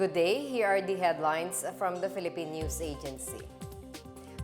Good day, here are the headlines from the Philippine News Agency.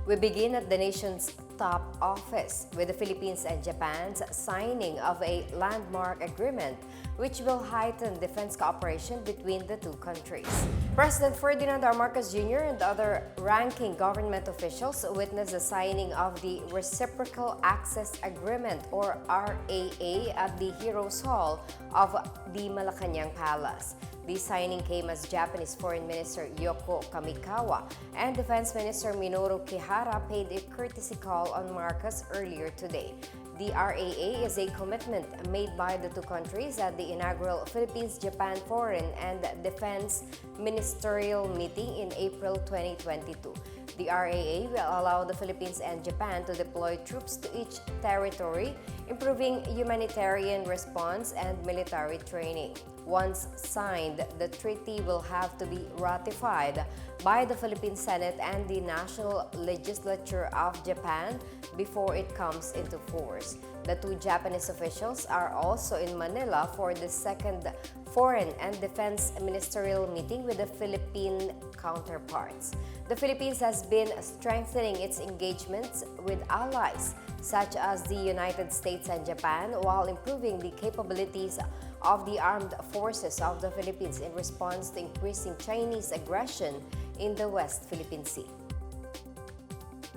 We begin at the nation's top office with the Philippines and Japan's signing of a landmark agreement which will heighten defense cooperation between the two countries. President Ferdinand R. Marcos Jr. and other ranking government officials witnessed the signing of the Reciprocal Access Agreement or RAA at the Heroes Hall of the Malacanang Palace. The signing came as Japanese Foreign Minister Yoko Kamikawa and Defense Minister Minoru Kihara paid a courtesy call on Marcos earlier today. The RAA is a commitment made by the two countries at the inaugural Philippines-Japan Foreign and Defense Ministerial meeting in April 2022. The RAA will allow the Philippines and Japan to deploy troops to each territory, improving humanitarian response and military training. Once signed, the treaty will have to be ratified by the Philippine Senate and the National Legislature of Japan before it comes into force. The two Japanese officials are also in Manila for the second Foreign and Defense Ministerial meeting with the Philippine counterparts. The Philippines has been strengthening its engagements with allies such as the United States and Japan while improving the capabilities of the armed forces of the Philippines in response to increasing Chinese aggression in the West Philippine Sea.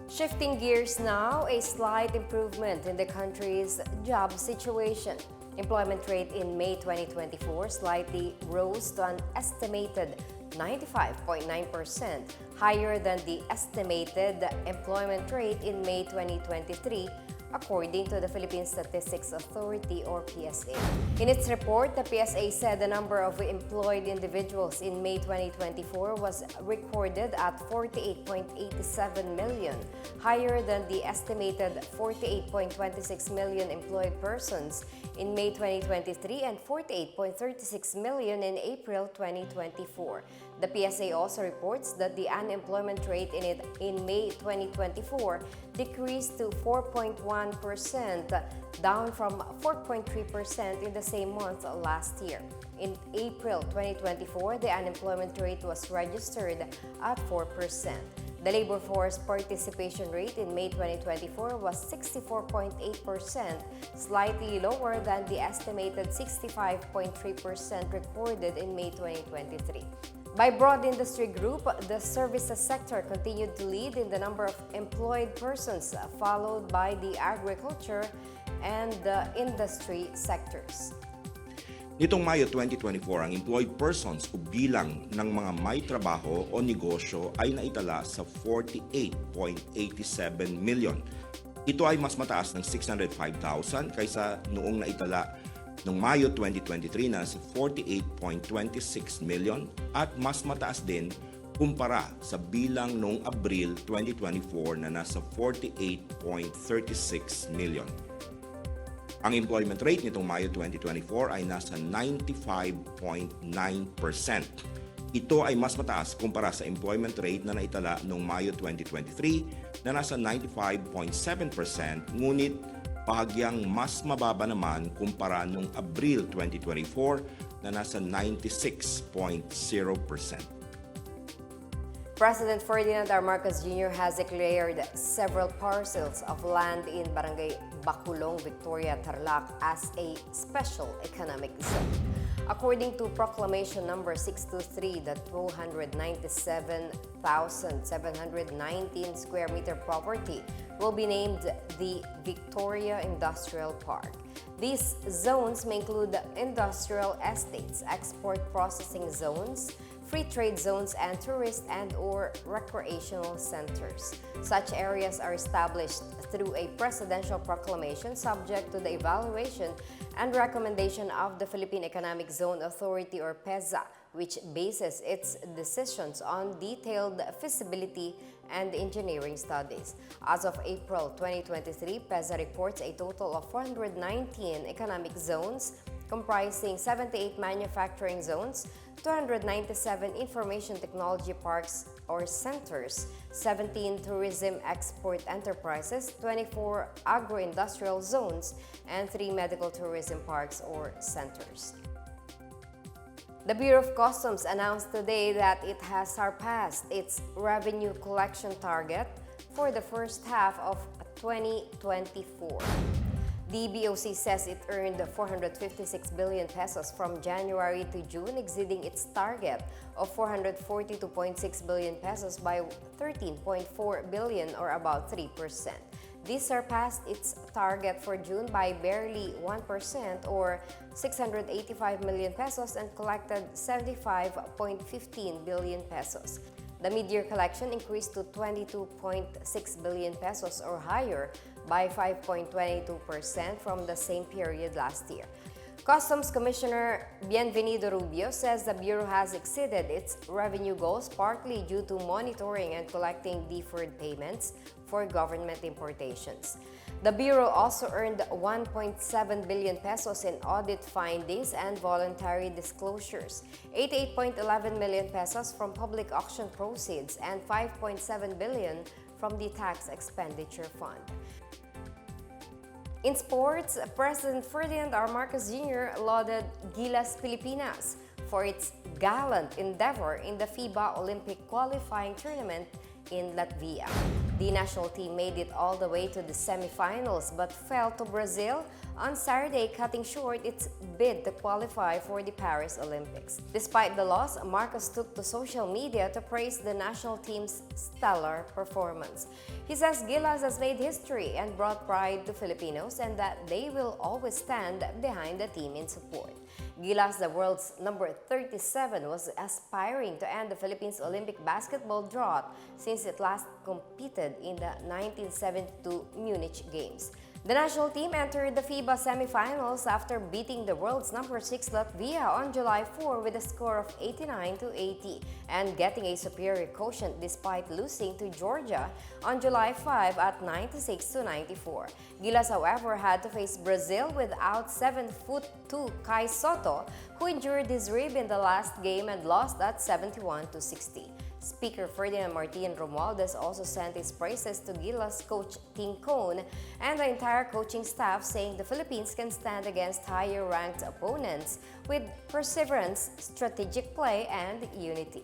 Shifting gears now, a slight improvement in the country's job situation. Employment rate in May 2024 slightly rose to an estimated 95.9%, higher than the estimated employment rate in May 2023, according to the Philippine Statistics Authority or PSA. In its report, the PSA said the number of employed individuals in May 2024 was recorded at 48.87 million, higher than the estimated 48.26 million employed persons in May 2023 and 48.36 million in April 2024. The PSA also reports that the unemployment rate in May 2024 decreased to 4.1%, down from 4.3% in the same month last year. In April 2024, the unemployment rate was registered at 4%. The labor force participation rate in May 2024 was 64.8%, slightly lower than the estimated 65.3% recorded in May 2023. By broad industry group, the services sector continued to lead in the number of employed persons, followed by the agriculture and the industry sectors. Nitong Mayo 2024, ang employed persons o bilang ng mga may trabaho o negosyo ay naitala sa 48.87 million. Ito ay mas mataas ng 605,000 kaysa noong naitala noong Mayo 2023 na sa 48.26 million at mas mataas din kumpara sa bilang noong Abril 2024 na nasa 48.36 million. Ang employment rate nitong Mayo 2024 ay nasa 95.9%. Ito ay mas mataas kumpara sa employment rate na naitala noong Mayo 2023 na nasa 95.7%, ngunit bahagyang mas mababa naman kumpara noong Abril 2024 na nasa 96.0%. President Ferdinand R. Marcos Jr. has declared several parcels of land in Barangay Baculong, Victoria, Tarlac as a special economic zone. According to Proclamation Number 623, the 297,719 square meter property will be named the Victoria Industrial Park. These zones may include industrial estates, export processing zones, free trade zones, and tourist and/or recreational centers. Such areas are established through a presidential proclamation subject to the evaluation and recommendation of the Philippine Economic Zone Authority or PEZA, which bases its decisions on detailed feasibility and engineering studies. As of April 2023, PEZA reports a total of 419 economic zones comprising 78 manufacturing zones, 297 information technology parks or centers, 17 tourism export enterprises, 24 agro-industrial zones, and 3 medical tourism parks or centers. The Bureau of Customs announced today that it has surpassed its revenue collection target for the first half of 2024. The BOC says it earned 456 billion pesos from January to June, exceeding its target of 442.6 billion pesos by 13.4 billion or about 3%. This surpassed its target for June by barely 1% or 685 million pesos and collected 75.15 billion pesos. The mid-year collection increased to 22.6 billion pesos or higher by 5.22% from the same period last year. Customs Commissioner Bienvenido Rubio says the Bureau has exceeded its revenue goals partly due to monitoring and collecting deferred payments for government importations. The Bureau also earned 1.7 billion pesos in audit findings and voluntary disclosures, 88.11 million pesos from public auction proceeds, and 5.7 billion from the Tax Expenditure Fund. In sports, President Ferdinand R. Marcos Jr. lauded Gilas Pilipinas for its gallant endeavor in the FIBA Olympic qualifying tournament in Latvia. The national team made it all the way to the semifinals but fell to Brazil on Saturday, cutting short its bid to qualify for the Paris Olympics. Despite the loss, Marcos took to social media to praise the national team's stellar performance. He says Gilas has made history and brought pride to Filipinos and that they will always stand behind the team in support. Gilas, the world's number 37, was aspiring to end the Philippines' Olympic basketball drought since it last competed in the 1972 Munich Games. The national team entered the FIBA semifinals after beating the world's number 6 Latvia on July 4 with a score of 89-80 and getting a superior quotient despite losing to Georgia on July 5 at 96-94. Gilas, however, had to face Brazil without 7'2" Kai Soto, who injured his rib in the last game and lost at 71-60. Speaker Ferdinand Martin Romualdez also sent his praises to Gilas coach Ting Cone and the entire coaching staff, saying the Philippines can stand against higher-ranked opponents with perseverance, strategic play, and unity.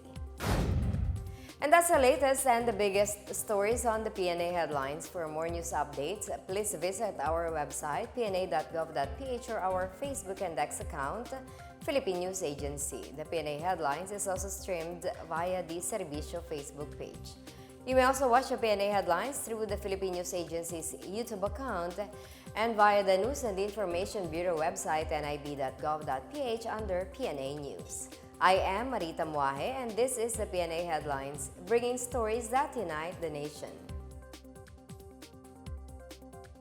And that's the latest and the biggest stories on the PNA headlines. For more news updates, please visit our website, pna.gov.ph, or our Facebook and X account, Philippine News Agency. The PNA Headlines is also streamed via the Servicio Facebook page. You may also watch the PNA Headlines through the Philippine News Agency's YouTube account and via the News and Information Bureau website, nib.gov.ph, under PNA News. I am Marita Muahe, and this is the PNA Headlines, bringing stories that unite the nation.